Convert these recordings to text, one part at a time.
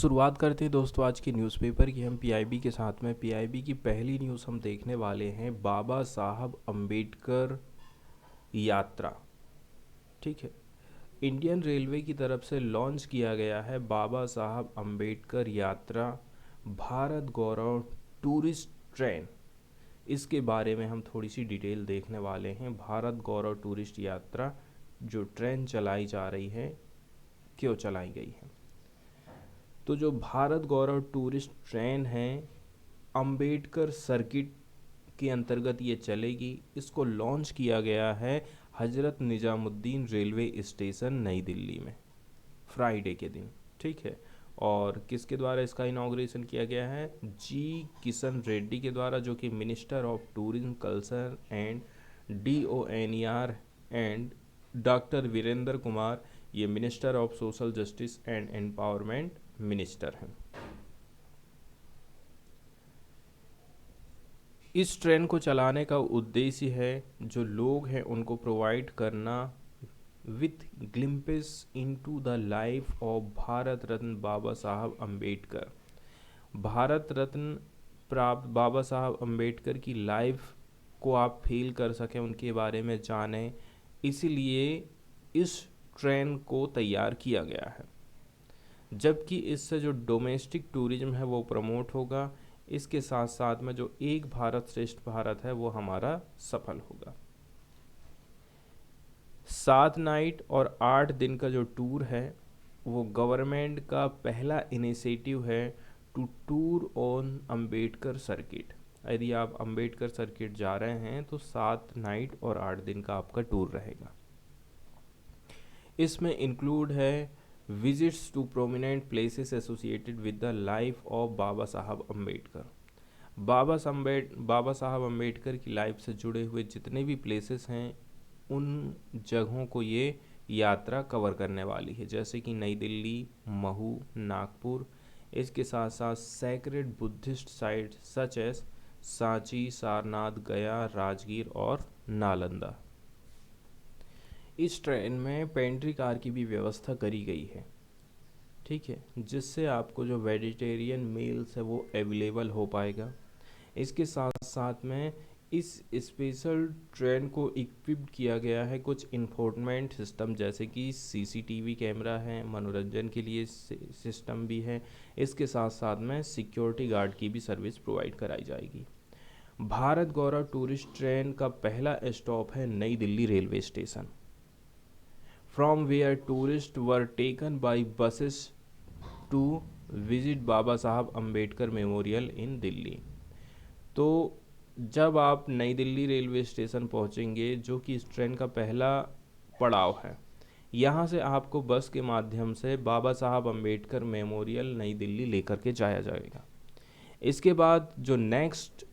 शुरुआत करते हैं दोस्तों आज की न्यूज़पेपर की। हम पीआईबी के साथ में पीआईबी की पहली न्यूज़ हम देखने वाले हैं बाबा साहब अम्बेडकर यात्रा। ठीक है, इंडियन रेलवे की तरफ से लॉन्च किया गया है बाबा साहब अम्बेडकर यात्रा भारत गौरव टूरिस्ट ट्रेन। इसके बारे में हम थोड़ी सी डिटेल देखने वाले हैं। भारत गौरव टूरिस्ट यात्रा जो ट्रेन चलाई जा रही है, क्यों चलाई गई है। तो जो भारत गौरव टूरिस्ट ट्रेन है अंबेडकर सर्किट के अंतर्गत ये चलेगी। इसको लॉन्च किया गया है हजरत निजामुद्दीन रेलवे स्टेशन नई दिल्ली में फ्राइडे के दिन। ठीक है, और किसके द्वारा इसका इनॉग्रेशन किया गया है? जी किशन रेड्डी के द्वारा, जो कि minister of tourism culture and DONER, and doctor Virendra Kumar, ये minister of social justice and empowerment minister हैं। इस ट्रेन को चलाने का उद्देश्य है जो लोग हैं उनको प्रोवाइड करना with glimpse into the life of Bharat Ratna Baba Saheb Ambedkar. Bharat Ratna प्राप्त बाबा साहब अम्बेडकर की लाइफ को आप फील कर सकें, उनके बारे में जानें, इसीलिए इस ट्रेन को तैयार किया गया है। जबकि इससे जो डोमेस्टिक टूरिज्म है वो प्रमोट होगा, इसके साथ साथ में जो एक भारत श्रेष्ठ भारत है वो हमारा सफल होगा। 7 नाइट और 8 दिन का जो टूर है वो गवर्नमेंट का पहला इनिशिएटिव है to tour on Ambedkar circuit. यदि आप अंबेडकर सर्किट जा रहे हैं तो 7 नाइट और 8 दिन का आपका टूर रहेगा। इसमें इंक्लूड है visits to prominent places associated with the life of Baba Saheb Ambedkar. बाबा साहब अम्बेडकर की लाइफ से जुड़े हुए जितने भी प्लेसेस हैं उन जगहों को ये यात्रा कवर करने वाली है, जैसे कि नई दिल्ली, महू, नागपुर। इसके साथ साथ sacred Buddhist site such as Sanchi, Sarnath, गया, राजगीर और नालंदा। इस ट्रेन में पेंट्री कार की भी व्यवस्था करी गई है। ठीक है, जिससे आपको जो वेजिटेरियन मील्स है वो अवेलेबल हो पाएगा। इसके साथ साथ में इस स्पेशल ट्रेन को इक्विप्ड किया गया है कुछ इंफोर्टमेंट सिस्टम, जैसे कि CCTV कैमरा है, मनोरंजन के लिए सिस्टम भी है। इसके साथ साथ में सिक्योरिटी गार्ड की भी सर्विस प्रोवाइड कराई जाएगी। भारत गौरव टूरिस्ट ट्रेन का पहला स्टॉप है नई Delhi railway station, from where tourists were taken by buses to visit Baba Saheb Ambedkar memorial इन दिल्ली। तो जब आप नई दिल्ली रेलवे स्टेशन पहुंचेंगे, जो कि इस ट्रेन का पहला पड़ाव है, यहाँ से आपको बस के माध्यम से बाबा साहब अम्बेडकर मेमोरियल नई दिल्ली लेकर के जाया जाएगा। इसके बाद जो नेक्स्ट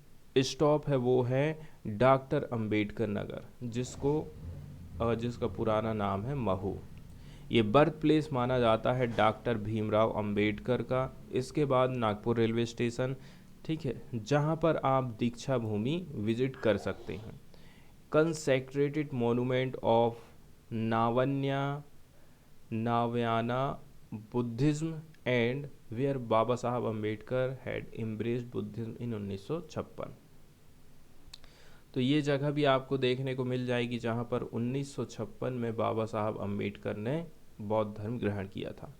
स्टॉप है वो है डॉक्टर अम्बेडकर नगर, जिसका पुराना नाम है महू। ये बर्थ प्लेस माना जाता है डॉक्टर भीमराव अंबेडकर का। इसके बाद नागपुर रेलवे स्टेशन, ठीक है, जहाँ पर आप दीक्षा भूमि विजिट कर सकते हैं। Consecrated monument of Navayana Buddhism and where Baba Saheb Ambedkar had embraced Buddhism in 1956। तो ये जगह भी आपको देखने को मिल जाएगी जहाँ पर 1956 में बाबा साहब अम्बेडकर ने बौद्ध धर्म ग्रहण किया था।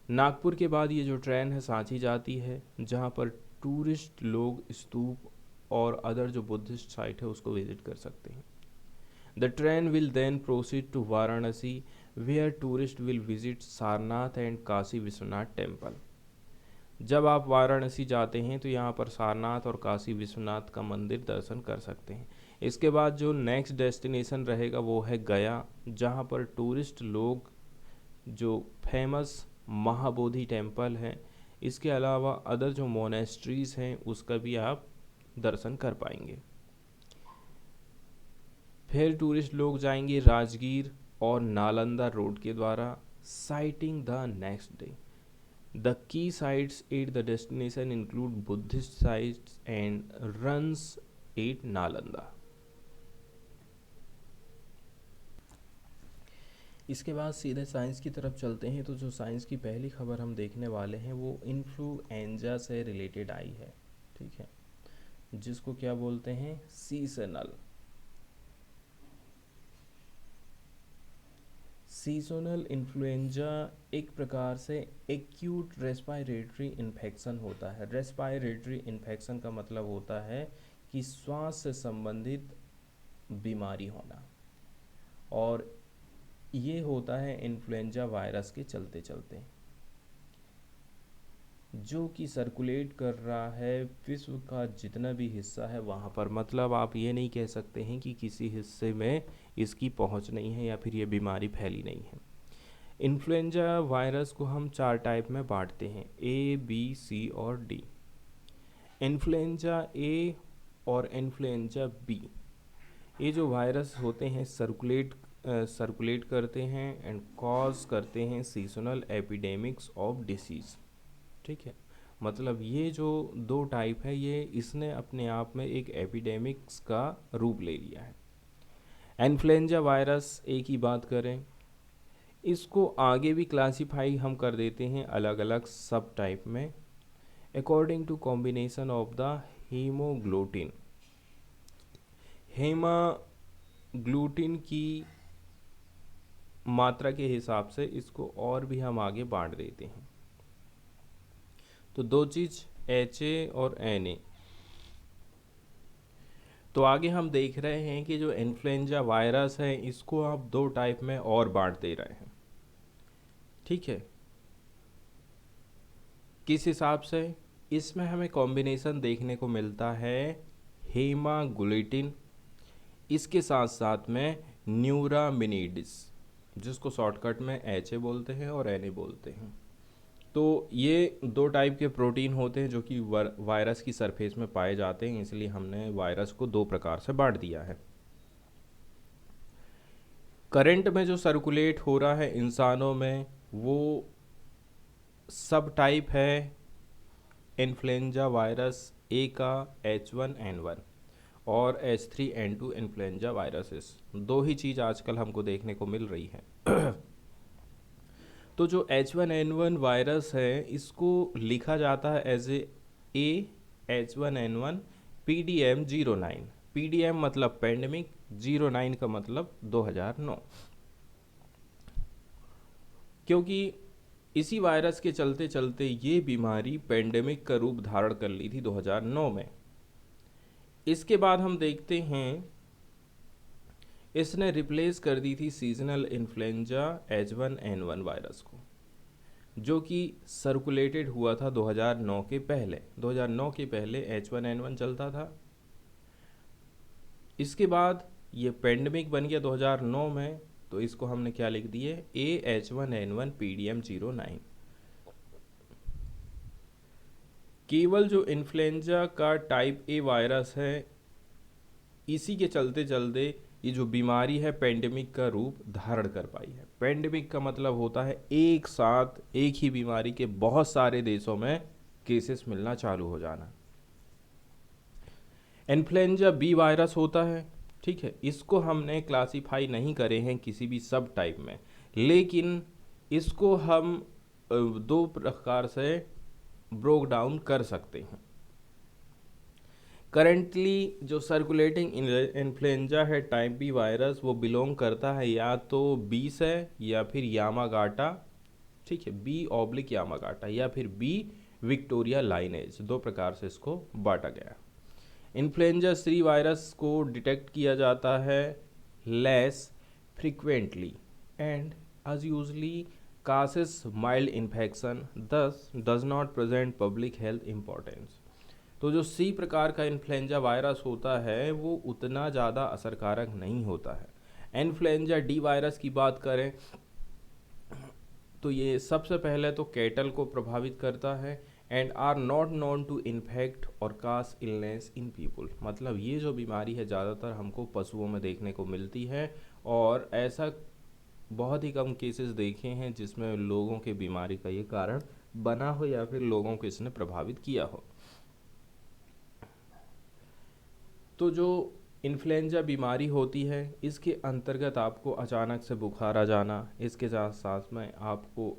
नागपुर के बाद ये जो ट्रेन है सांची जाती है, जहाँ पर टूरिस्ट लोग स्तूप और अदर जो बुद्धिस्ट साइट है उसको विजिट कर सकते हैं। The train will then proceed to Varanasi where tourist will visit Sarnath and Kashi Vishwanath temple. जब आप वाराणसी जाते हैं तो यहाँ पर सारनाथ और काशी विश्वनाथ का मंदिर दर्शन कर सकते हैं। इसके बाद जो नेक्स्ट डेस्टिनेशन रहेगा वो है गया, जहाँ पर टूरिस्ट लोग जो फेमस महाबोधि टेम्पल है, इसके अलावा अदर जो मोनेस्ट्रीज हैं उसका भी आप दर्शन कर पाएंगे। फिर टूरिस्ट लोग जाएंगे राजगीर और नालंदा रोड के द्वारा, sighting the next day. The key sites at the destination include Buddhist sites and runs at Nalanda. इसके बाद सीधे साइंस की तरफ चलते हैं। तो जो साइंस की पहली खबर हम देखने वाले हैं वो इन्फ्लुएंजा से रिलेटेड आई है, ठीक है, जिसको क्या बोलते हैं, सीजनल इन्फ्लुएंजा एक प्रकार से एक्यूट रेस्पिरेटरी इन्फेक्शन होता है। रेस्पिरेटरी इन्फेक्शन का मतलब होता है कि श्वास से संबंधित बीमारी होना, और ये होता है इन्फ्लुएंजा वायरस के चलते चलते, जो कि सर्कुलेट कर रहा है विश्व का जितना भी हिस्सा है वहाँ पर। मतलब आप ये नहीं कह सकते हैं कि किसी हिस्से में इसकी पहुँच नहीं है या फिर ये बीमारी फैली नहीं है। इन्फ्लुएंजा वायरस को हम 4 टाइप में बांटते हैं, ए, बी, सी और डी। इन्फ्लुएंजा ए और इन्फ्लुएंजा बी, ये जो वायरस होते हैं सर्कुलेट करते हैं एंड कॉज करते हैं सीजनल एपिडेमिक्स ऑफ डिसीज़, ठीक है। मतलब ये जो 2 टाइप है, ये इसने अपने आप में एक एपिडेमिक्स का रूप ले लिया है। इन्फ्लुएंजा वायरस ए की बात करें, इसको आगे भी क्लासीफाई हम कर देते हैं अलग अलग सब टाइप में according to combination of the haemagglutinin. Haemagglutinin की मात्रा के हिसाब से इसको और भी हम आगे बांट देते हैं। तो 2 चीज़ HA और NA। तो आगे हम देख रहे हैं कि जो इन्फ्लुएंजा वायरस है इसको आप 2 टाइप में और बांट दे रहे हैं, ठीक है। किस हिसाब से? इसमें हमें कॉम्बिनेशन देखने को मिलता है हेमाग्लूटिन, इसके साथ साथ में न्यूरामिनिडिस, जिसको शॉर्टकट में HA बोलते हैं और NA बोलते हैं। तो ये 2 टाइप के प्रोटीन होते हैं जो कि वायरस की सरफेस में पाए जाते हैं, इसलिए हमने वायरस को 2 प्रकार से बांट दिया है। करंट में जो सर्कुलेट हो रहा है इंसानों में वो सब टाइप है इन्फ्लुएंजा वायरस ए का H1N1 और H3N2 इन्फ्लुएंजा वायरसेस। 2 ही चीज़ आजकल हमको देखने को मिल रही है। तो जो H1N1 वायरस है इसको लिखा जाता है as a H1N1 PDM09। PDM मतलब पेंडेमिक, 09 का मतलब 2009, क्योंकि इसी वायरस के चलते चलते ये बीमारी पेंडेमिक का रूप धारण कर ली थी 2009 में। इसके बाद हम देखते हैं इसने रिप्लेस कर दी थी सीजनल इन्फ्लुएंजा H1N1 वायरस को, जो कि सर्कुलेटेड हुआ था 2009 के पहले। 2009 के पहले H1N1 चलता था। इसके बाद ये पेंडेमिक बन गया 2009 में, तो इसको हमने क्या लिख दिए, AH1N1 PDM09। केवल जो इन्फ्लुएंजा का टाइप ए वायरस है इसी के चलते चलते ये जो बीमारी है पेंडेमिक का रूप धारण कर पाई है। पेंडेमिक का मतलब होता है एक साथ एक ही बीमारी के बहुत सारे देशों में केसेस मिलना चालू हो जाना। इन्फ्लुएंजा बी वायरस होता है, ठीक है, इसको हमने क्लासीफाई नहीं करे हैं किसी भी सब टाइप में, लेकिन इसको हम 2 प्रकार से ब्रोक डाउन कर सकते हैं। करेंटली जो सर्कुलेटिंग इन्फ्लुएंजा है टाइप बी वायरस वो बिलोंग करता है या तो बी से या फिर यामागाटा, ठीक है, B/यामागाटा या फिर बी विक्टोरिया लाइनेज, 2 प्रकार से इसको बांटा गया। इन्फ्लुएंजा सी वायरस को डिटेक्ट किया जाता है less frequently and as usually causes mild infection, thus does not present public health importance। तो जो सी प्रकार का इन्फ्लुएंजा वायरस होता है वो उतना ज़्यादा असरकारक नहीं होता है। इन्फ्लुएंजा डी वायरस की बात करें तो ये सबसे पहले तो कैटल को प्रभावित करता है and are not known to infect or cause illness in people. मतलब ये जो बीमारी है ज़्यादातर हमको पशुओं में देखने को मिलती है और ऐसा बहुत ही कम केसेस देखे हैं जिसमें लोगों के बीमारी का ये कारण बना हो या फिर लोगों को इसने प्रभावित किया हो। तो जो इन्फ्लुएंजा बीमारी होती है, इसके अंतर्गत आपको अचानक से बुखार आ जाना, इसके साथ साथ में आपको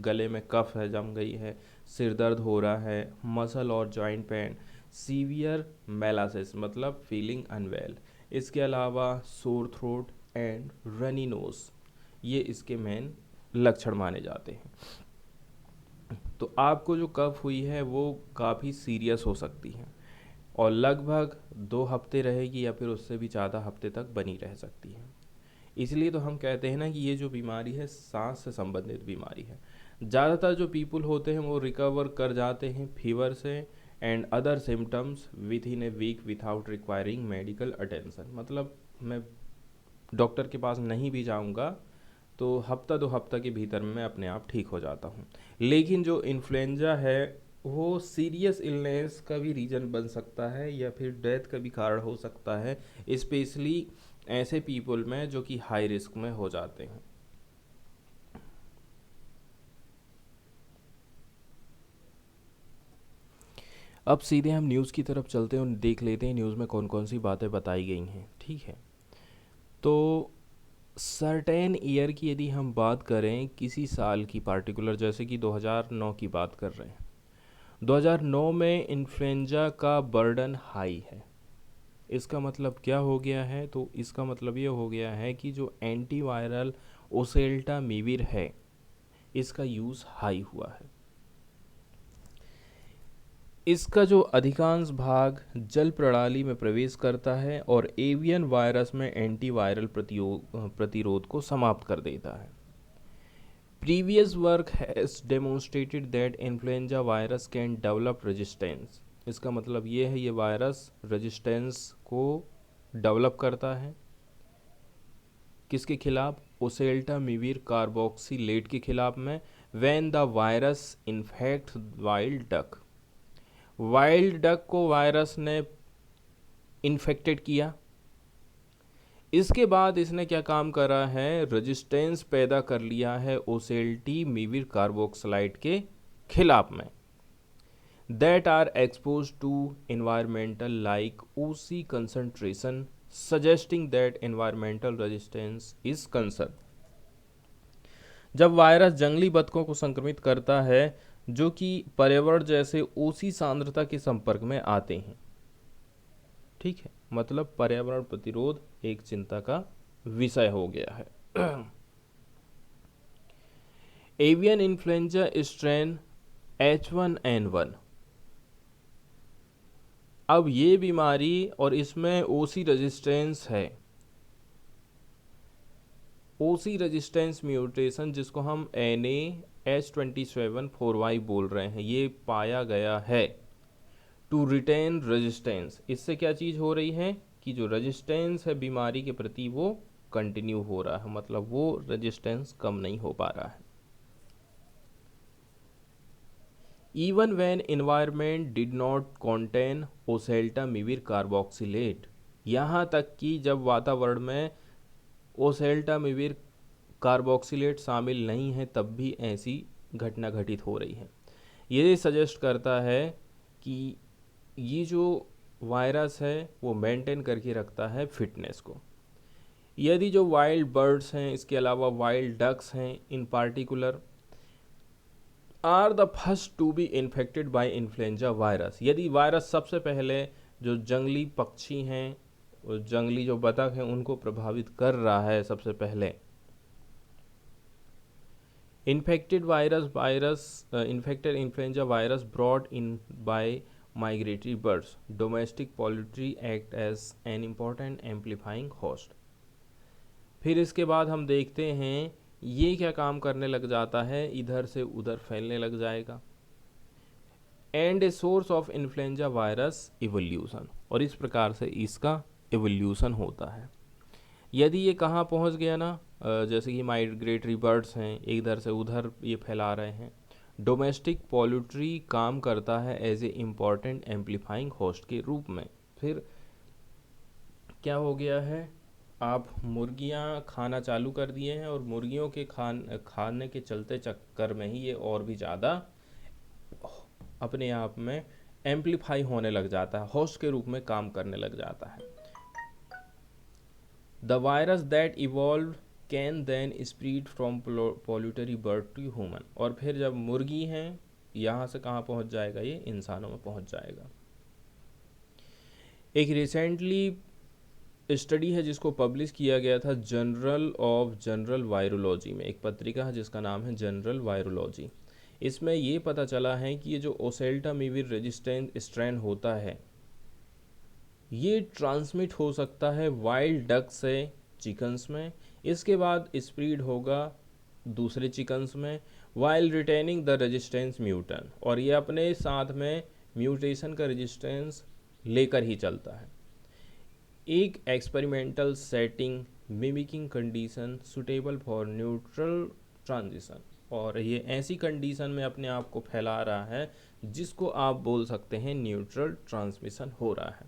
गले में कफ है जम गई है, सिर दर्द हो रहा है, मसल और जॉइंट पेन, सीवियर मेलासिस मतलब फीलिंग अनवेल, इसके अलावा sore throat and runny nose, ये इसके मेन लक्षण माने जाते हैं। तो आपको जो कफ हुई है वो काफ़ी सीरियस हो सकती है और लगभग 2 हफ्ते रहेगी या फिर उससे भी ज़्यादा हफ्ते तक बनी रह सकती है। इसलिए तो हम कहते हैं ना कि ये जो बीमारी है सांस से संबंधित बीमारी है। ज़्यादातर जो पीपल होते हैं वो रिकवर कर जाते हैं फीवर से and other symptoms within a week without requiring medical attention, मतलब मैं डॉक्टर के पास नहीं भी जाऊंगा तो हफ्ता 2 हफ्ता के भीतर में मैं अपने आप ठीक हो जाता हूँ। लेकिन जो इन्फ्लुएंजा है वो सीरियस इलनेस का भी रीज़न बन सकता है या फिर डेथ का भी कारण हो सकता है, स्पेशली ऐसे पीपल में जो कि हाई रिस्क में हो जाते हैं। अब सीधे हम न्यूज़ की तरफ चलते हैं और देख लेते हैं न्यूज़ में कौन कौन सी बातें बताई गई हैं। ठीक है, तो सर्टेन ईयर की यदि हम बात करें, किसी साल की पार्टिकुलर, जैसे कि 2009 की बात कर रहे हैं, 2009 में इन्फ्लुएंजा का बर्डन हाई है। इसका मतलब क्या हो गया है? तो इसका मतलब ये हो गया है कि जो एंटीवायरल ओसेल्टामिविर है इसका यूज़ हाई हुआ है। इसका जो अधिकांश भाग जल प्रणाली में प्रवेश करता है और एवियन वायरस में एंटीवायरल प्रतिरोध को समाप्त कर देता है। Previous work has demonstrated that influenza virus can develop resistance. इसका मतलब ये है ये वायरस रेजिस्टेंस को डेवलप करता है। किसके खिलाफ? ओसेल्टामिविर कार्बोक्सिलेट के खिलाफ में। When the virus infect wild duck, wild duck को वायरस ने इन्फेक्टेड किया, इसके बाद इसने क्या काम करा है? रेजिस्टेंस पैदा कर लिया है ओसेल्टामिविर कार्बोक्सिलाइट के खिलाफ में। That are expose to environmental like OC concentration suggesting that environmental resistance is concern. जब वायरस जंगली बतखों को संक्रमित करता है जो कि पर्यावरण जैसे ओसी सांद्रता के संपर्क में आते हैं, ठीक है, मतलब पर्यावरण प्रतिरोध एक चिंता का विषय हो गया है। एवियन इन्फ्लुएंजा स्ट्रेन H1N1, अब ये बीमारी और इसमें ओसी रेजिस्टेंस है। ओसी रेजिस्टेंस म्यूटेशन जिसको हम NA-H27-4Y बोल रहे हैं, ये पाया गया है टू रिटेन रेजिस्टेंस। इससे क्या चीज़ हो रही है कि जो रेजिस्टेंस है बीमारी के प्रति वो कंटिन्यू हो रहा है, मतलब वो रेजिस्टेंस कम नहीं हो पा रहा है। Even when environment did not contain oseltamivir carboxylate, यहाँ तक कि जब वातावरण में ओसेल्टामिविर कार्बोक्सिलेट शामिल नहीं है तब भी ऐसी घटना घटित हो रही है। ये सजेस्ट करता है कि ये जो वायरस है वो मेंटेन करके रखता है फिटनेस को। यदि जो वाइल्ड बर्ड्स हैं, इसके अलावा वाइल्ड डक्स हैं in particular, are the first to be infected by influenza virus, यदि वायरस सबसे पहले जो जंगली पक्षी हैं, जंगली जो बतख हैं उनको प्रभावित कर रहा है सबसे पहले, infected infected influenza virus brought in by migratory birds, domestic poultry act as an important amplifying host. फिर इसके बाद हम देखते हैं ये क्या काम करने लग जाता है, इधर से उधर फैलने लग जाएगा। And a source of influenza virus evolution, और इस प्रकार से इसका इवोल्यूशन होता है। यदि ये कहाँ पहुँच गया ना, जैसे कि माइग्रेटरी बर्ड्स हैं इधर से उधर ये फैला रहे हैं, डोमेस्टिक पोल्ट्री काम करता है as a important amplifying host के रूप में। फिर क्या हो गया है, आप मुर्गियां खाना चालू कर दिए हैं और मुर्गियों के खाने के चलते चक्कर में ही ये और भी ज़्यादा अपने आप में एम्पलीफाई होने लग जाता है, होस्ट के रूप में काम करने लग जाता है। The virus that evolve can then spread from poultry bird to human, और फिर जब मुर्गी हैं यहाँ से कहाँ पहुँच जाएगा, ये इंसानों में पहुँच जाएगा। एक रिसेंटली स्टडी है जिसको पब्लिश किया गया था जनरल वायरोलॉजी में, एक पत्रिका है जिसका नाम है जनरल वायरोलॉजी। इसमें ये पता चला है कि ये जो ओसेल्टामिविर रेजिस्टेंट स्ट्रेन होता है ये ट्रांसमिट हो सकता है वाइल्ड डक से चिकन्स में, इसके बाद स्प्रीड होगा दूसरे चिकन्स में, while retaining the resistance mutant, और ये अपने साथ में म्यूटेशन का रेजिस्टेंस लेकर ही चलता है। एक experimental setting mimicking condition suitable for neutral transition, और ये ऐसी कंडीशन में अपने आप को फैला रहा है जिसको आप बोल सकते हैं न्यूट्रल ट्रांसमिशन हो रहा है।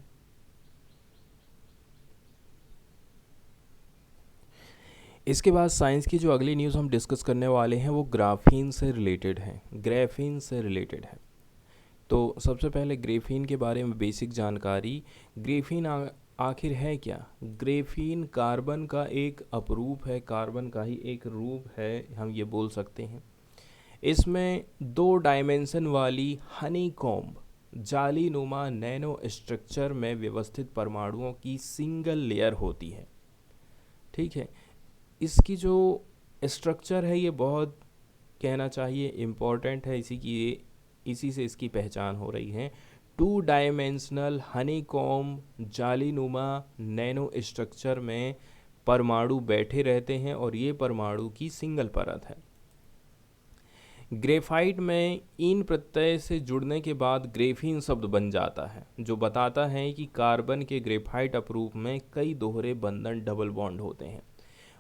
इसके बाद साइंस की जो अगली न्यूज़ हम डिस्कस करने वाले हैं वो ग्राफीन से रिलेटेड है, ग्राफीन से रिलेटेड है। तो सबसे पहले ग्राफीन के बारे में बेसिक जानकारी। ग्राफीन आखिर है क्या? ग्राफीन कार्बन का एक अपरूप है, कार्बन का ही एक रूप है, हम ये बोल सकते हैं। इसमें 2 डायमेंशन वाली हनीकॉम्ब जालीनुमा नैनो स्ट्रक्चर में व्यवस्थित परमाणुओं की सिंगल लेयर होती है। ठीक है, इसकी जो स्ट्रक्चर है ये बहुत कहना चाहिए इम्पॉर्टेंट है, इसी से इसकी पहचान हो रही है। 2 डायमेंशनल हनीकॉम्ब जालीनुमा नैनो स्ट्रक्चर में परमाणु बैठे रहते हैं और ये परमाणु की सिंगल परत है। ग्रेफाइट में इन प्रत्यय से जुड़ने के बाद ग्रेफीन शब्द बन जाता है, जो बताता है कि कार्बन के ग्रेफाइट अपरूप में कई दोहरे बंधन डबल बॉन्ड होते हैं।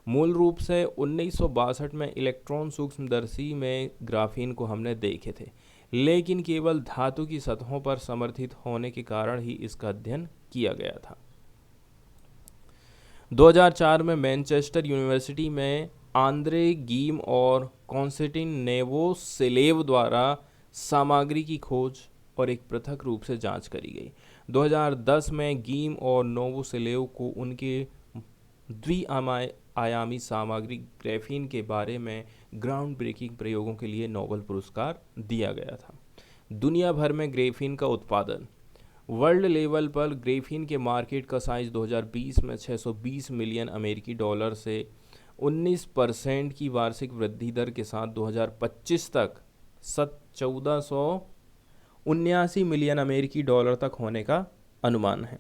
मूल रूप से 1962 में इलेक्ट्रॉन सूक्ष्मदर्शी में ग्राफीन को हमने देखे थे, लेकिन केवल धातु की सतहों पर समर्थित होने के कारण ही इसका अध्ययन किया गया था। 2004 में मैनचेस्टर यूनिवर्सिटी में आंद्रे गीम और कॉन्स्टेंटिन नोवोसेलेव द्वारा सामग्री की खोज और एक पृथक रूप से जांच करी गई। 2010 में गीम और नोवोसेलेव को उनके द्विआयामी सामग्री ग्राफीन के बारे में ग्राउंड ब्रेकिंग प्रयोगों के लिए नोबेल पुरस्कार दिया गया था। दुनिया भर में ग्राफीन का उत्पादन, वर्ल्ड लेवल पर ग्राफीन के मार्केट का साइज 2020 में 620 मिलियन अमेरिकी डॉलर से 19% की वार्षिक वृद्धि दर के साथ 2025 तक 1479 मिलियन अमेरिकी डॉलर तक होने का अनुमान है।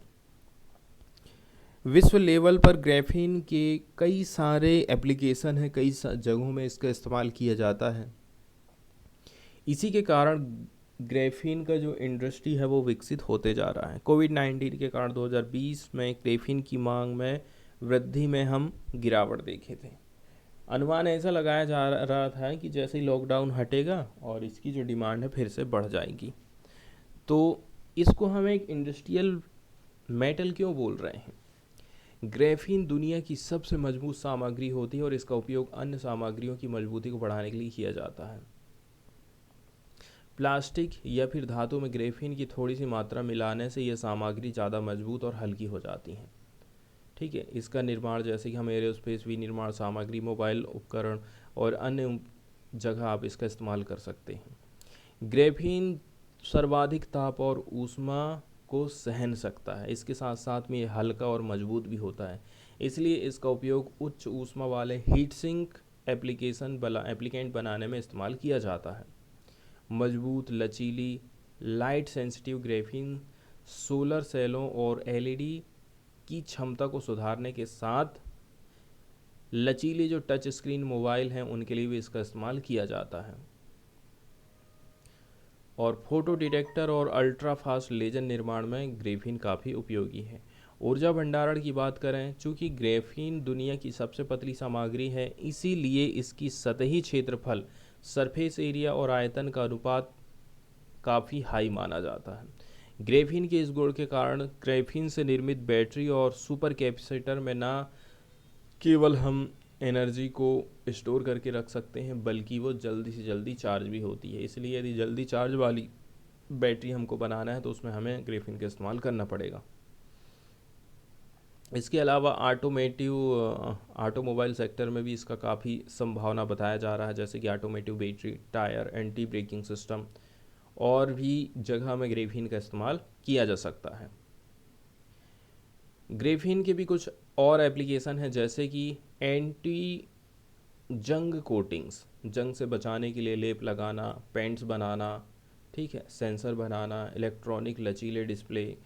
विश्व लेवल पर ग्राफीन के कई सारे एप्लीकेशन हैं, कई जगहों में इसका इस्तेमाल किया जाता है। इसी के कारण ग्राफीन का जो इंडस्ट्री है वो विकसित होते जा रहा है। कोविड-19 के कारण 2020 में ग्राफीन की मांग में वृद्धि में हम गिरावट देखे थे। अनुमान ऐसा लगाया जा रहा था कि जैसे ही लॉकडाउन हटेगा और इसकी जो डिमांड है फिर से बढ़ जाएगी। तो इसको हम एक इंडस्ट्रियल मेटल क्यों बोल रहे हैं? ग्राफीन दुनिया की सबसे मजबूत सामग्री होती है और इसका उपयोग अन्य सामग्रियों की मजबूती को बढ़ाने के लिए किया जाता है। प्लास्टिक या फिर धातु में ग्राफीन की थोड़ी सी मात्रा मिलाने से यह सामग्री ज़्यादा मजबूत और हल्की हो जाती है। ठीक है, इसका निर्माण जैसे कि हम एरोस्पेस विनिर्माण सामग्री, मोबाइल उपकरण और अन्य जगह आप इसका इस्तेमाल कर सकते हैं। ग्राफीन सर्वाधिक ताप और ऊष्मा को सहन सकता है, इसके साथ साथ में ये हल्का और मजबूत भी होता है, इसलिए इसका उपयोग उच्च ऊष्मा वाले हीट सिंक एप्लीकेंट बनाने में इस्तेमाल किया जाता है। मजबूत, लचीली, लाइट सेंसिटिव ग्राफीन सोलर सेलों और एलईडी की क्षमता को सुधारने के साथ लचीले जो टच स्क्रीन मोबाइल हैं उनके लिए भी इसका इस्तेमाल किया जाता है। और फोटो डिटेक्टर और अल्ट्रा फास्ट लेजर निर्माण में ग्राफीन काफ़ी उपयोगी है। ऊर्जा भंडारण की बात करें, चूँकि ग्राफीन दुनिया की सबसे पतली सामग्री है, इसीलिए इसकी सतही क्षेत्रफल, सरफेस एरिया और आयतन का अनुपात काफ़ी हाई माना जाता है। ग्राफीन के इस गुण के कारण ग्राफीन से निर्मित बैटरी और सुपर कैपेसिटर में ना केवल हम एनर्जी को स्टोर करके रख सकते हैं, बल्कि वो जल्दी से जल्दी चार्ज भी होती है। इसलिए यदि जल्दी चार्ज वाली बैटरी हमको बनाना है तो उसमें हमें ग्राफीन का इस्तेमाल करना पड़ेगा। इसके अलावा ऑटोमोबाइल सेक्टर में भी इसका काफ़ी संभावना बताया जा रहा है, जैसे कि automotive battery, tyre, anti braking system और भी जगह में ग्रेफीन का इस्तेमाल किया जा सकता है। ग्रेफीन के भी कुछ और एप्लीकेशन हैं, जैसे कि एंटी जंग कोटिंग्स, जंग से बचाने के लिए लेप लगाना, पेंट्स बनाना, ठीक है, सेंसर बनाना, इलेक्ट्रॉनिक लचीले डिस्प्ले,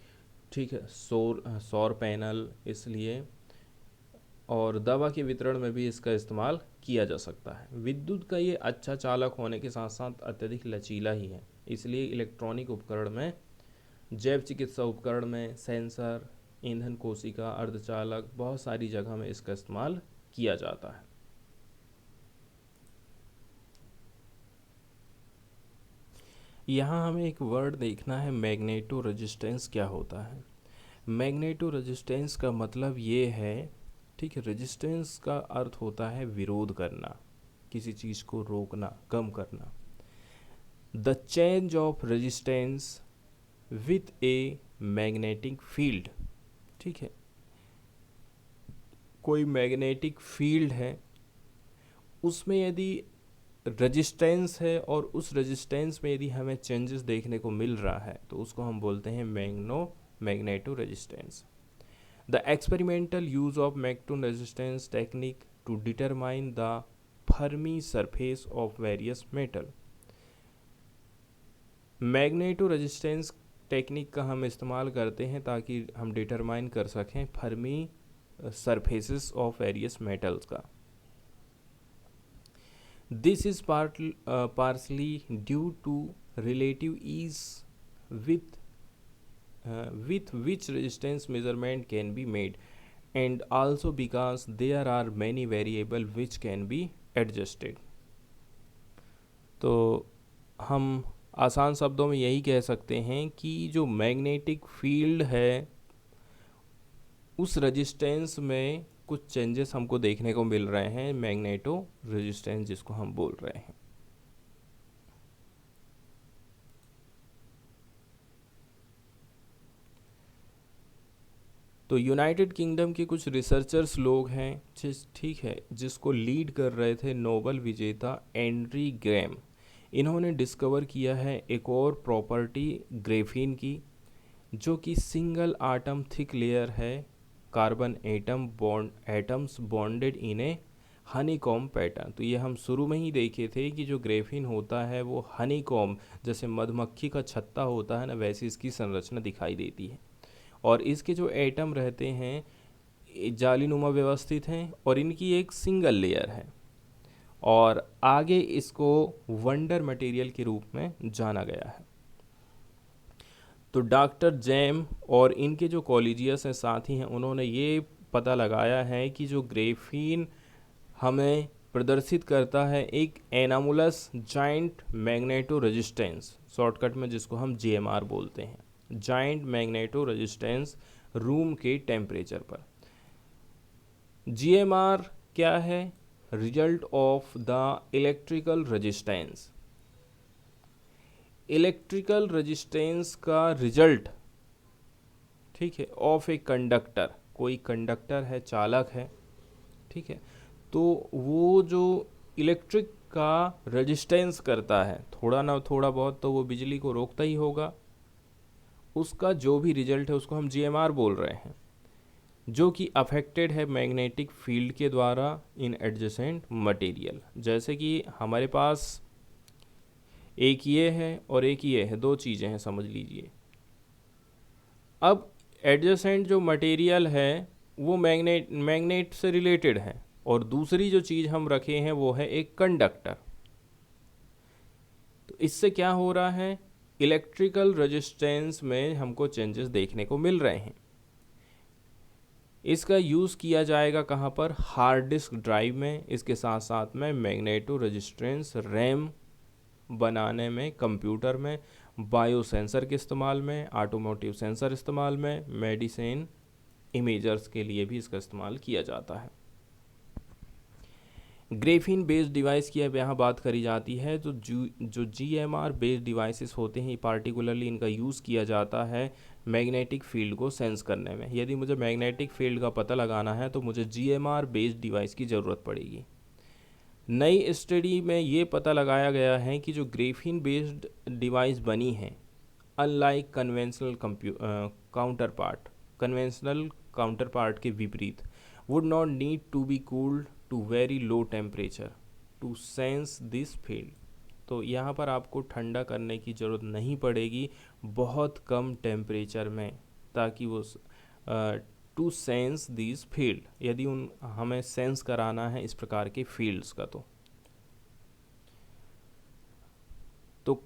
ठीक है, सौर पैनल, इसलिए और दवा के वितरण में भी इसका इस्तेमाल किया जा सकता है। विद्युत का ये अच्छा चालक होने के साथ साथ अत्यधिक लचीला ही है, इसलिए इलेक्ट्रॉनिक उपकरण में, जैव चिकित्सा उपकरण में, सेंसर, ईंधन कोशिका, अर्धचालक, बहुत सारी जगह में इसका इस्तेमाल किया जाता है। यहाँ हमें एक वर्ड देखना है, मैग्नेटो रेजिस्टेंस क्या होता है। मैग्नेटो रेजिस्टेंस का मतलब ये है, ठीक है, रेजिस्टेंस का अर्थ होता है विरोध करना, किसी चीज़ को रोकना, कम करना। The change of resistance with a magnetic field, ठीक है, कोई मैग्नेटिक फील्ड है, उसमें यदि रेजिस्टेंस है और उस रेजिस्टेंस में यदि हमें चेंजेस देखने को मिल रहा है तो उसको हम बोलते हैं magneto resistance. The experimental use of magneto resistance technique to determine the Fermi surface of various metal. Magneto resistance technique का हम इस्तेमाल करते हैं ताकि हम डिटरमाइन कर सकें Fermi surfaces of various metals का। This is partially due to relative ease with which resistance measurement can be made, and also because there are many variables which can be adjusted. तो हम आसान शब्दों में यही कह सकते हैं कि जो मैग्नेटिक फील्ड है उस रेजिस्टेंस में कुछ चेंजेस हमको देखने को मिल रहे हैं, मैग्नेटो रेजिस्टेंस जिसको हम बोल रहे हैं। तो यूनाइटेड किंगडम के कुछ रिसर्चर्स लोग हैं ठीक है, जिसको लीड कर रहे थे नोबेल विजेता एंड्री ग्रैम। इन्होंने डिस्कवर किया है एक और प्रॉपर्टी ग्रेफीन की, जो कि सिंगल आटम थिक लेयर है, कार्बन एटम्स बॉन्डेड इन ए हनीकॉम्ब पैटर्न। तो ये हम शुरू में ही देखे थे कि जो ग्रेफीन होता है वो हनीकॉम्ब, जैसे मधुमक्खी का छत्ता होता है ना, वैसी इसकी संरचना दिखाई देती है। और इसके जो एटम रहते हैं जालीनुमा व्यवस्थित हैं और इनकी एक सिंगल लेयर है, और आगे इसको वंडर मटेरियल के रूप में जाना गया है। तो डॉक्टर जैम और इनके जो कॉलेजियस हैं साथी हैं, उन्होंने ये पता लगाया है कि जो ग्रेफीन हमें प्रदर्शित करता है एक एनामुलस जाइंट मैग्नेटो रेजिस्टेंस, शॉर्टकट में जिसको हम JMR बोलते हैं, जाइंट मैग्नेटो रेजिस्टेंस रूम के टेम्परेचर पर। JMR क्या है? Result of the electrical resistance. Electrical resistance का रिजल्ट, ठीक है, ऑफ ए कंडक्टर, कोई कंडक्टर है, चालक है, ठीक है, तो वो जो इलेक्ट्रिक का रेजिस्टेंस करता है, थोड़ा ना थोड़ा बहुत तो वो बिजली को रोकता ही होगा, उसका जो भी रिजल्ट है उसको हम JMR बोल रहे हैं, जो कि अफेक्टेड है मैग्नेटिक फील्ड के द्वारा इन एडजेसेंट मटेरियल। जैसे कि हमारे पास एक ये है और एक ये है, दो चीज़ें हैं समझ लीजिए। अब एडजेसेंट जो मटेरियल है वो मैग्नेट से रिलेटेड है, और दूसरी जो चीज़ हम रखे हैं वो है एक कंडक्टर। तो इससे क्या हो रहा है, इलेक्ट्रिकल रेजिस्टेंस में हमको चेंजेस देखने को मिल रहे हैं। इसका यूज़ किया जाएगा कहाँ पर? हार्ड डिस्क ड्राइव में, इसके साथ साथ में मैग्नेटो रेजिस्टेंस रैम बनाने में, कंप्यूटर में, बायो सेंसर के इस्तेमाल में, ऑटोमोटिव सेंसर इस्तेमाल में, मेडिसिन इमेजर्स के लिए भी इसका इस्तेमाल किया जाता है। ग्रेफीन बेस्ड डिवाइस की अब यहाँ बात करी जाती है। तो जो GMR बेस्ड डिवाइसेस होते हैं, पार्टिकुलरली इनका यूज़ किया जाता है मैग्नेटिक फील्ड को सेंस करने में। यदि मुझे मैग्नेटिक फील्ड का पता लगाना है तो मुझे GMR बेस्ड डिवाइस की ज़रूरत पड़ेगी। नई स्टडी में ये पता लगाया गया है कि जो ग्रेफीन बेस्ड डिवाइस बनी है, अनलाइक कन्वेंशनल काउंटर पार्ट के विपरीत, would not need to be cooled to very low temperature to sense this field. तो यहाँ पर आपको ठंडा करने की ज़रूरत नहीं पड़ेगी बहुत कम टेम्परेचर में, ताकि वो टू सेंस दिस फील्ड, यदि उन हमें सेंस कराना है इस प्रकार के फील्ड्स का। तो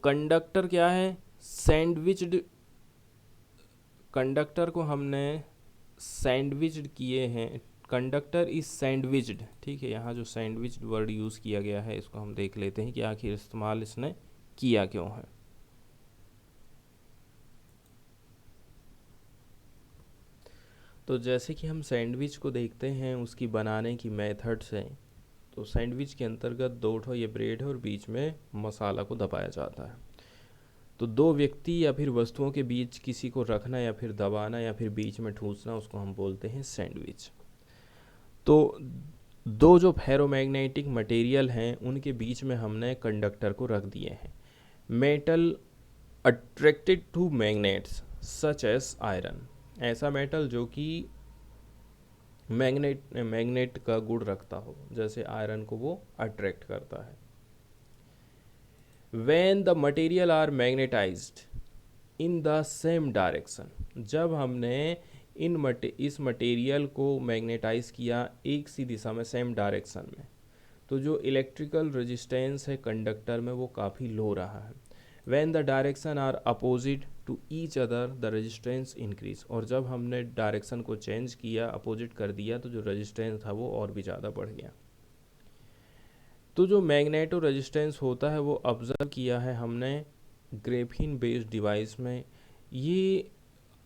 कंडक्टर क्या है? सैंडविच्ड। कंडक्टर को हमने सैंडविच्ड किए हैं। कंडक्टर इज सैंडविच्ड, ठीक है। यहाँ जो सैंडविच्ड वर्ड यूज़ किया गया है इसको हम देख लेते हैं कि आखिर इस्तेमाल इसने किया क्यों है। तो जैसे कि हम सैंडविच को देखते हैं उसकी बनाने की मेथड से, तो सैंडविच के अंतर्गत दो ठो ये ब्रेड है और बीच में मसाला को दबाया जाता है। तो दो व्यक्ति या फिर वस्तुओं के बीच किसी को रखना या फिर दबाना या फिर बीच में ठूंसना, उसको हम बोलते हैं सैंडविच। तो दो जो फेरोमैग्नेटिक मटेरियल हैं उनके बीच में हमने कंडक्टर को रख दिए हैं। Metal attracted two magnets such as iron, ऐसा मेटल जो कि मैग्नेट का गुण रखता हो, जैसे आयरन को वो अट्रैक्ट करता है। When the material are magnetized in the same direction, जब हमने इस मटेरियल को मैग्नेटाइज किया एक सी दिशा में, सेम डायरेक्शन में, तो जो इलेक्ट्रिकल रेजिस्टेंस है कंडक्टर में वो काफ़ी लो रहा है। When the direction are opposite to each other, the resistance increase, और जब हमने डायरेक्शन को चेंज किया, अपोजिट कर दिया, तो जो रेजिस्टेंस था वो और भी ज़्यादा बढ़ गया। तो जो मैग्नेटो रेजिस्टेंस होता है वो ऑब्ज़र्व किया है हमने ग्रेफीन बेस्ड डिवाइस में, ये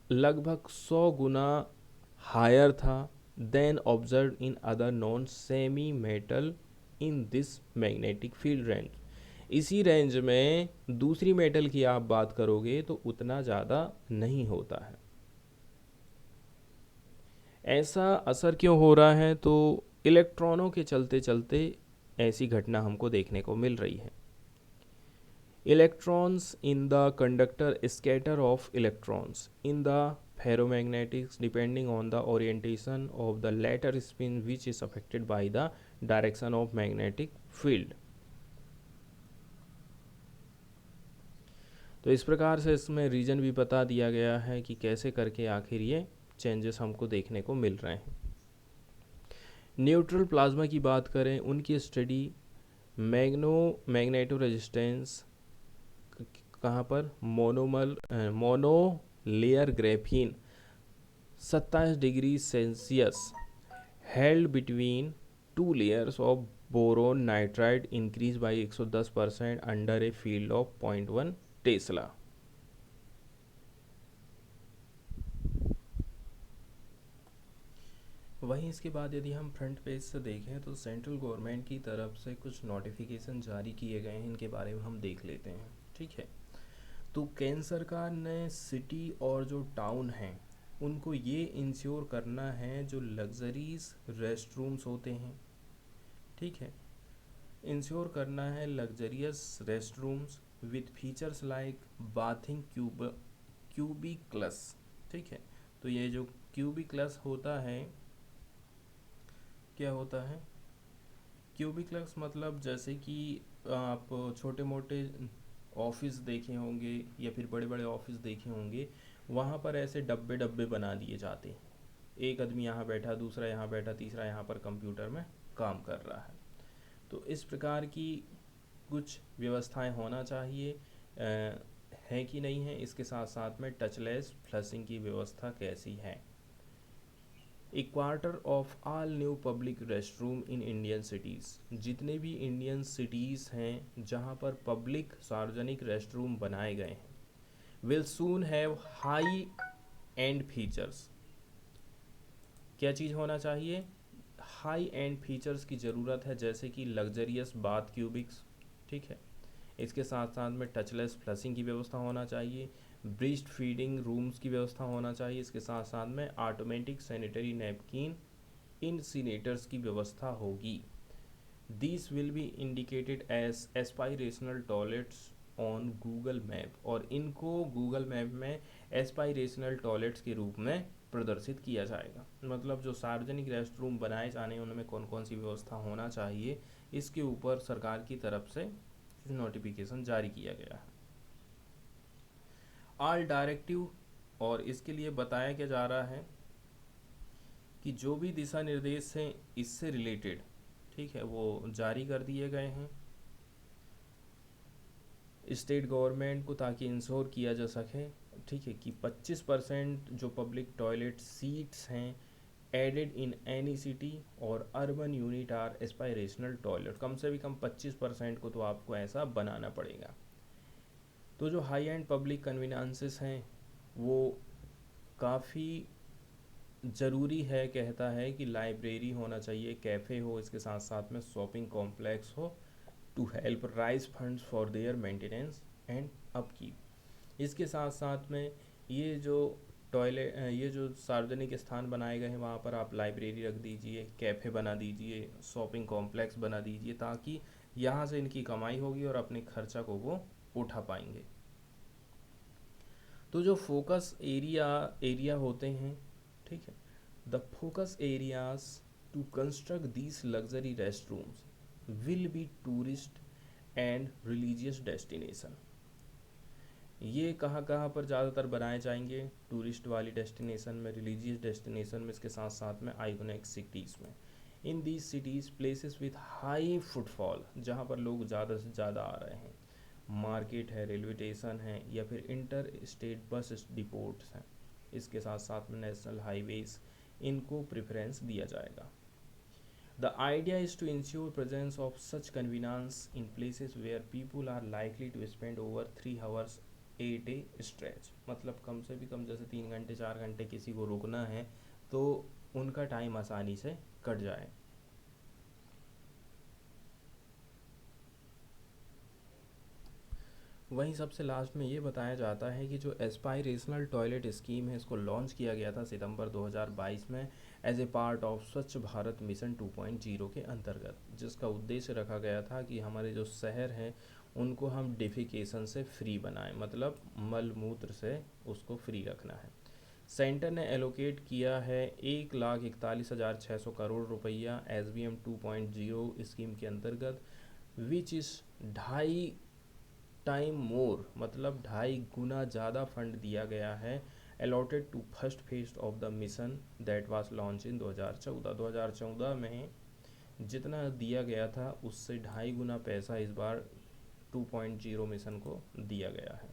लगभग 100 गुना हायर था than observe in other non semi metal in this magnetic field range. इसी रेंज में दूसरी मेटल की आप बात करोगे तो उतना ज़्यादा नहीं होता है। ऐसा असर क्यों हो रहा है? तो इलेक्ट्रॉनों के चलते चलते ऐसी घटना हमको देखने को मिल रही है। Electrons in the conductor scatter off electrons in the ferromagnetics depending on the orientation of the latter spin which is affected by the direction of magnetic field. तो इस प्रकार से इसमें रीजन भी बता दिया गया है कि कैसे करके आखिर ये चेंजेस हमको देखने को मिल रहे हैं। न्यूट्रल प्लाज्मा की बात करें, उनकी स्टडी मैग्नेटो रेजिस्टेंस कहाँ पर, mono layer graphene 27 degree Celsius held between two layers of boron nitride increase by 110% under a field of 0.1 Tesla. वहीं इसके बाद यदि हम फ्रंट पेज से देखें तो सेंट्रल गवर्नमेंट की तरफ से कुछ नोटिफिकेशन जारी किए गए हैं, इनके बारे में हम देख लेते हैं। ठीक है, तो केंद्र सरकार ने सिटी और जो टाउन हैं उनको ये इंश्योर करना है जो लग्जरीज रेस्ट रूम्स होते हैं, ठीक है, इंश्योर करना है luxurious rest rooms with features like bathing cubicles. ठीक है, तो ये जो क्यूबिकल्स होता है, क्या होता है क्यूबिकल्स? मतलब जैसे कि आप छोटे मोटे ऑफिस देखे होंगे या फिर बड़े बड़े ऑफिस देखे होंगे, वहाँ पर ऐसे डब्बे डब्बे बना दिए जाते हैं। एक आदमी यहाँ बैठा, दूसरा यहाँ बैठा, तीसरा यहाँ पर कंप्यूटर में काम कर रहा है। तो इस प्रकार की कुछ व्यवस्थाएं होना चाहिए, है कि नहीं है। इसके साथ साथ में टचलेस फ्लशिंग की व्यवस्था कैसी है। ए quarter of all new public rest room in Indian cities, जितने भी इंडियन सिटीज़ हैं जहाँ पर पब्लिक सार्वजनिक रेस्ट रूम बनाए गए हैं, will soon have high and features. क्या चीज़ होना चाहिए? हाई एंड फीचर्स की ज़रूरत है, जैसे कि लग्जरियस बाथ क्यूबिक्स, ठीक है। इसके साथ साथ में टचलेस फ्लशिंग की व्यवस्था होना चाहिए, ब्रीस्ट फीडिंग रूम्स की व्यवस्था होना चाहिए। इसके साथ साथ में ऑटोमेटिक सैनिटरी नैपकिन इंसिनेटर्स की व्यवस्था होगी। These will be indicated as aspirational toilets on Google map, और इनको गूगल मैप में एस्पायरेशनल टॉयलेट्स के रूप में प्रदर्शित किया जाएगा। मतलब जो सार्वजनिक रेस्ट रूम बनाए जाने हैं उनमें कौन कौन सी व्यवस्था होना चाहिए, इसके ऊपर सरकार की तरफ से नोटिफिकेशन जारी किया गया है। ऑल डायरेक्टिव, और इसके लिए बताया क्या जा रहा है कि जो भी दिशा निर्देश हैं इससे रिलेटेड, ठीक है, वो जारी कर दिए गए हैं स्टेट गवर्नमेंट को, ताकि इंश्योर किया जा सके, ठीक है, कि 25% जो पब्लिक टॉयलेट सीट्स हैं एडेड इन एनी सिटी और urban unit are aspirational toilet. कम से भी कम 25% को तो आपको ऐसा बनाना पड़ेगा। तो जो हाई एंड पब्लिक कन्वीनियंसेस हैं वो काफ़ी ज़रूरी है, कहता है कि लाइब्रेरी होना चाहिए, कैफ़े हो, इसके साथ साथ में शॉपिंग कॉम्प्लेक्स हो, to help raise funds for their maintenance and upkeep. इसके साथ साथ में ये जो टॉयलेट, ये जो सार्वजनिक स्थान बनाए गए हैं वहाँ पर आप लाइब्रेरी रख दीजिए, कैफ़े बना दीजिए, शॉपिंग कॉम्प्लेक्स बना दीजिए, ताकि यहाँ से इनकी कमाई होगी और अपने खर्चा को वो उठा पाएंगे। तो जो फोकस एरिया होते हैं, ठीक है, the focus areas to construct these luxury rest rooms will be tourist and religious destination. ये कहाँ कहाँ पर ज़्यादातर बनाए जाएंगे? टूरिस्ट वाली डेस्टिनेशन में, रिलीजियस डेस्टिनेशन में, इसके साथ साथ में आइकॉनिक सिटीज़ में। In these cities places with high footfall, जहाँ पर लोग ज़्यादा से ज़्यादा आ रहे हैं, मार्केट है, रेलवे स्टेशन है, या फिर इंटर स्टेट बस डिपोट्स हैं, इसके साथ साथ में नेशनल हाईवेज, इनको प्रेफरेंस दिया जाएगा। The idea is to ensure presence of such convenience in places where people are likely to spend over 3 hours a day stretch। मतलब कम से भी कम जैसे 3 घंटे 4 घंटे किसी को रुकना है तो उनका टाइम आसानी से कट जाए। वहीं सबसे लास्ट में ये बताया जाता है कि जो एस्पायरेशनल टॉयलेट स्कीम है इसको लॉन्च किया गया था सितंबर 2022 में एज ए पार्ट ऑफ स्वच्छ भारत मिशन 2.0 के अंतर्गत, जिसका उद्देश्य रखा गया था कि हमारे जो शहर हैं उनको हम डेफिकेशन से फ्री बनाएं, मतलब मल मूत्र से उसको फ्री रखना है। सेंटर ने एलोकेट किया है 1,41,600 करोड़ रुपया SBM 2.0 स्कीम के अंतर्गत, विच इज़ 2.5 टाइम मोर, मतलब 2.5 गुना ज़्यादा फंड दिया गया है allotted to first phase of the mission that was launch in 2014 में जितना दिया गया था उससे 2.5 गुना पैसा इस बार 2.0 मिशन को दिया गया है।